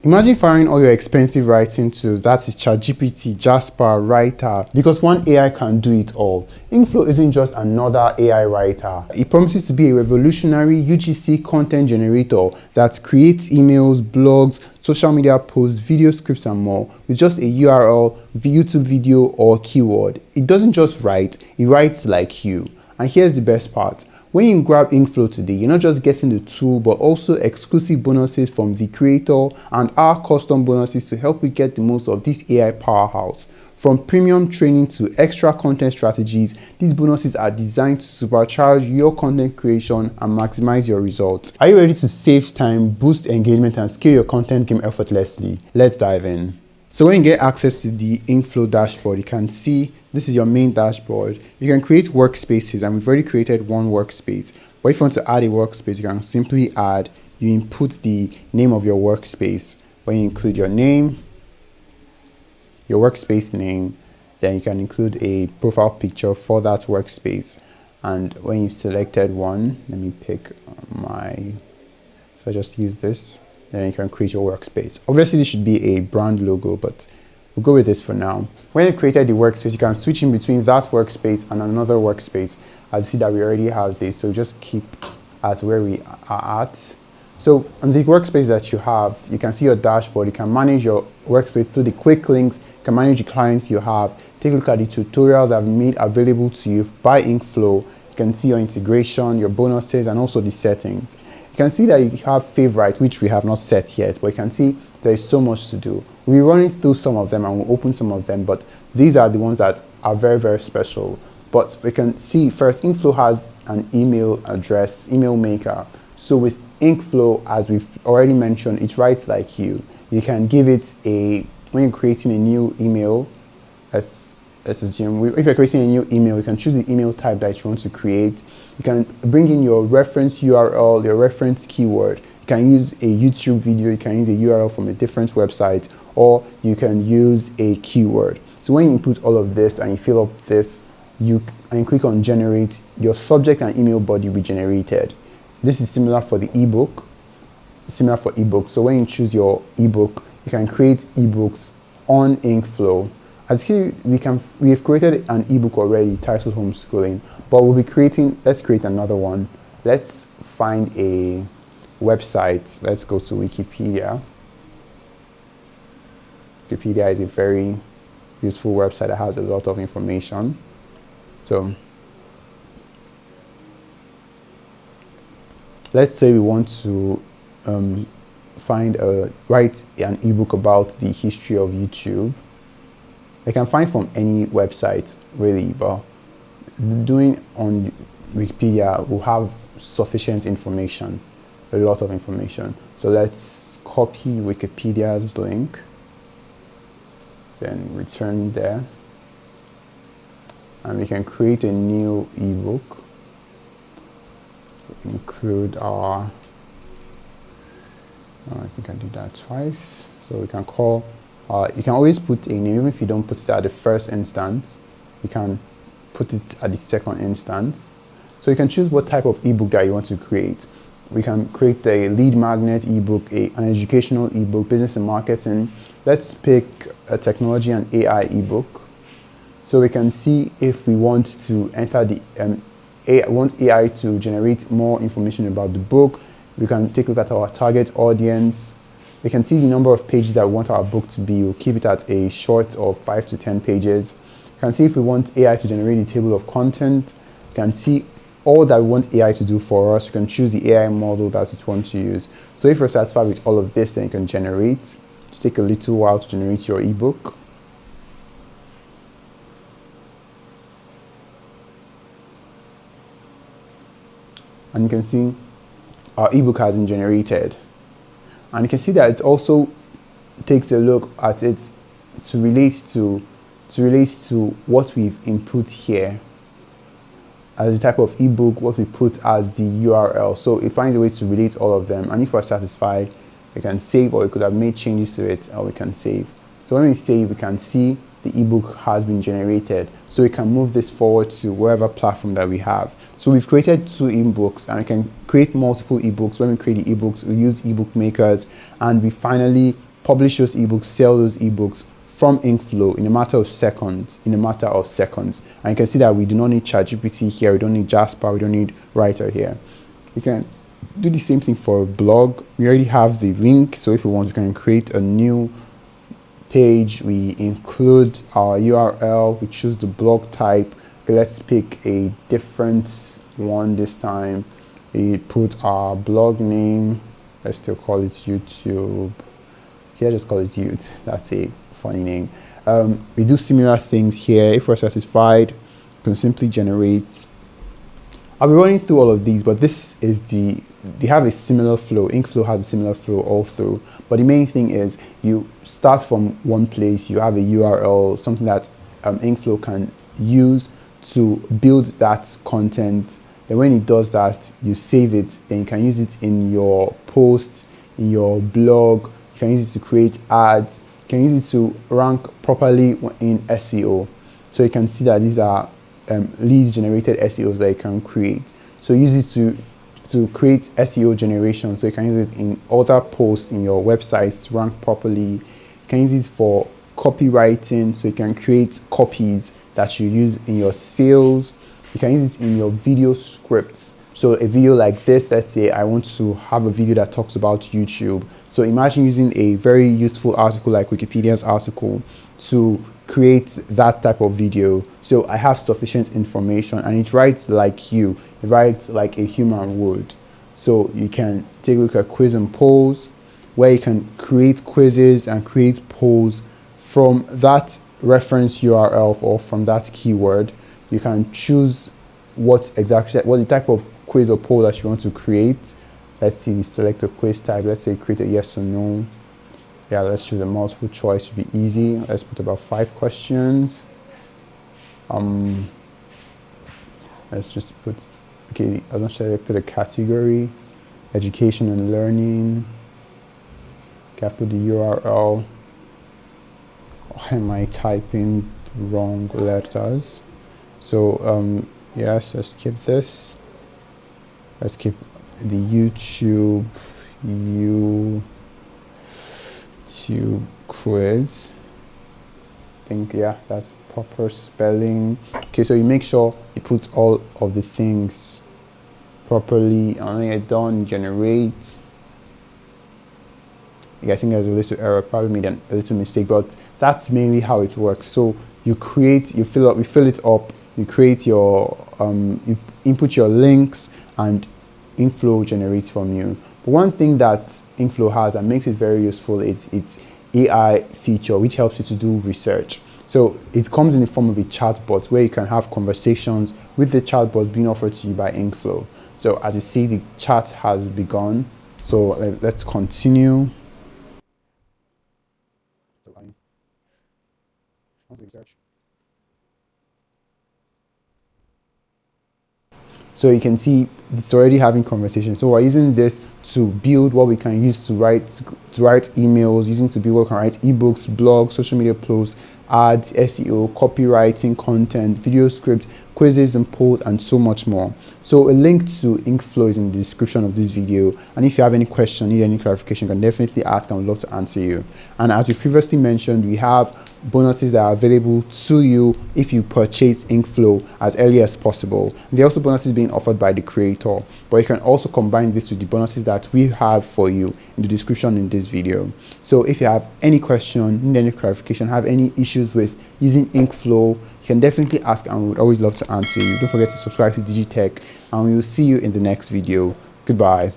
Imagine firing all your expensive writing tools, that is ChatGPT, Jasper, Writer, because one AI can do it all. Inkflow isn't just another AI writer. It promises to be a revolutionary UGC content generator that creates emails, blogs, social media posts, video scripts and more with just a URL, YouTube video or keyword. It doesn't just write, it writes like you. And here's the best part. When you grab Inkflow today, you're not just getting the tool, but also exclusive bonuses from the creator and our custom bonuses to help you get the most of this AI powerhouse. From premium training to extra content strategies, these bonuses are designed to supercharge your content creation and maximize your results. Are you ready to save time, boost engagement, and scale your content game effortlessly? Let's dive in. So when you get access to the Inkflow dashboard, you can see this is your main dashboard. You can create workspaces, and we've already created one workspace. But if you want to add a workspace, you can simply add, you input the name of your workspace. When you include your name, your workspace name, then you can include a profile picture for that workspace. And when you've selected one, let me pick so I just use this. Then you can create your workspace. Obviously, this should be a brand logo, but we'll go with this for now. When you created the workspace, you can switch in between that workspace and another workspace. As you see that we already have this, so just keep at where we are at. So on the workspace that you have, you can see your dashboard. You can manage your workspace through the quick links. You can manage the clients you have. Take a look at the tutorials I've made available to you by Inkflow. You can see your integration, your bonuses, and also the settings. You can see that you have favorite, which we have not set yet, but you can see there is so much to do. We'll be running through some of them and we'll open some of them, but these are the ones that are very, very special. But we can see first, Inkflow has an email address, email maker. So with Inkflow, as we've already mentioned, it writes like you. You can give it when you're creating a new email, let's assume, if you're creating a new email, you can choose the email type that you want to create. You can bring in your reference URL, your reference keyword. You can use a YouTube video, you can use a URL from a different website, or you can use a keyword. So when you input all of this and you fill up this, and you click on generate, your subject and email body will be generated. This is similar for the ebook, So when you choose your ebook, you can create ebooks on Inkflow. As here, we have created an ebook already titled Homeschooling, but let's create another one. Let's find a website. Let's go to Wikipedia. Wikipedia is a very useful website that has a lot of information. So let's say we want to write an ebook about the history of YouTube. I can find from any website really, but doing on Wikipedia will have sufficient information, a lot of information. So let's copy Wikipedia's link, then return there, and we can create a new ebook. Include I think I did that twice. So we can call. You can always put a name. Even if you don't put it at the first instance, you can put it at the second instance. So you can choose what type of ebook that you want to create. We can create a lead magnet ebook, an educational ebook, business and marketing. Let's pick a technology and AI ebook. So we can see if we want to enter want AI to generate more information about the book. We can take a look at our target audience. We can see the number of pages that we want our book to be. We'll keep it at a short of 5 to 10 pages. You can see if we want AI to generate a table of content. You can see all that we want AI to do for us. You can choose the AI model that you want to use. So if you're satisfied with all of this, then you can generate. Just take a little while to generate your ebook. And you can see our ebook has been generated. And you can see that it also takes a look at it to relate to what we've input here as the type of ebook, what we put as the URL. So it finds a way to relate all of them. And if we're satisfied, we can save, or we could have made changes to it, or we can save. So when we save, we can see the ebook has been generated. So we can move this forward to whatever platform that we have. So we've created 2 ebooks, and we can create multiple ebooks. When we create the ebooks, we use ebook makers, and we finally publish those ebooks, sell those ebooks from Inkflow in a matter of seconds, And you can see that we do not need ChatGPT here, we don't need Jasper, we don't need Writer here. We can do the same thing for a blog. We already have the link, so if we want, we can create a new page. We include our URL, we choose the blog type. Okay, let's pick a different one this time. We put our blog name, let's still call it YouTube. Here, just call it Youth. That's a funny name. We do similar things here. If we're satisfied, we can simply generate. I'll be running through all of these, but this is they have a similar flow. Inkflow has a similar flow all through. But the main thing is you start from one place, you have a URL, something that Inkflow can use to build that content. And when it does that, you save it, then you can use it in your posts, in your blog, you can use it to create ads, you can use it to rank properly in SEO. So you can see that these are leads generated SEOs that you can create. So use it to create SEO generation. So you can use it in other posts in your websites to rank properly. You can use it for copywriting, so you can create copies that you use in your sales. You can use it in your video scripts. So a video like this, let's say I want to have a video that talks about YouTube. So imagine using a very useful article like Wikipedia's article to create that type of video. So I have sufficient information and it writes like you, it writes like a human would. So you can take a look at quiz and polls, where you can create quizzes and create polls from that reference URL or from that keyword. You can choose what the type of quiz or poll that you want to create. Let's see, select a quiz type. Let's say create a yes or no. Yeah, let's choose a multiple choice to be easy. Let's put about 5 questions. Let's just put, okay, I've not selected a category, education and learning. Okay, I put the URL. Why am I typing wrong letters? So yes, let's skip this. Let's keep the YouTube quiz. I think, yeah, that's proper spelling. Okay, so you make sure you put all of the things properly, and when you're done, generate. Yeah, I think there's a little error, probably made a little mistake, but that's mainly how it works. So you fill it up, you create your you input your links, and Inkflow generates from you. But one thing that Inkflow has that makes it very useful is its AI feature, which helps you to do research. So it comes in the form of a chatbot where you can have conversations with the chatbots being offered to you by Inkflow. So as you see, the chat has begun. So let's continue. So you can see it's already having conversations. So we're using this to build what we can use to write emails, using to build what we can write ebooks, blogs, social media posts, ads, SEO, copywriting, content, video scripts, quizzes and polls, and so much more. So a link to Inkflow is in the description of this video. And if you have any question, need any clarification, you can definitely ask and we'd love to answer you. And as we previously mentioned, we have bonuses that are available to you if you purchase Inkflow as early as possible. There are also bonuses being offered by the creator, but you can also combine this with the bonuses that we have for you in the description in this video. So if you have any question, need any clarification, have any issues with using Inkflow, you can definitely ask and we would always love to answer you. Don't forget to subscribe to Digitech and we will see you in the next video. Goodbye.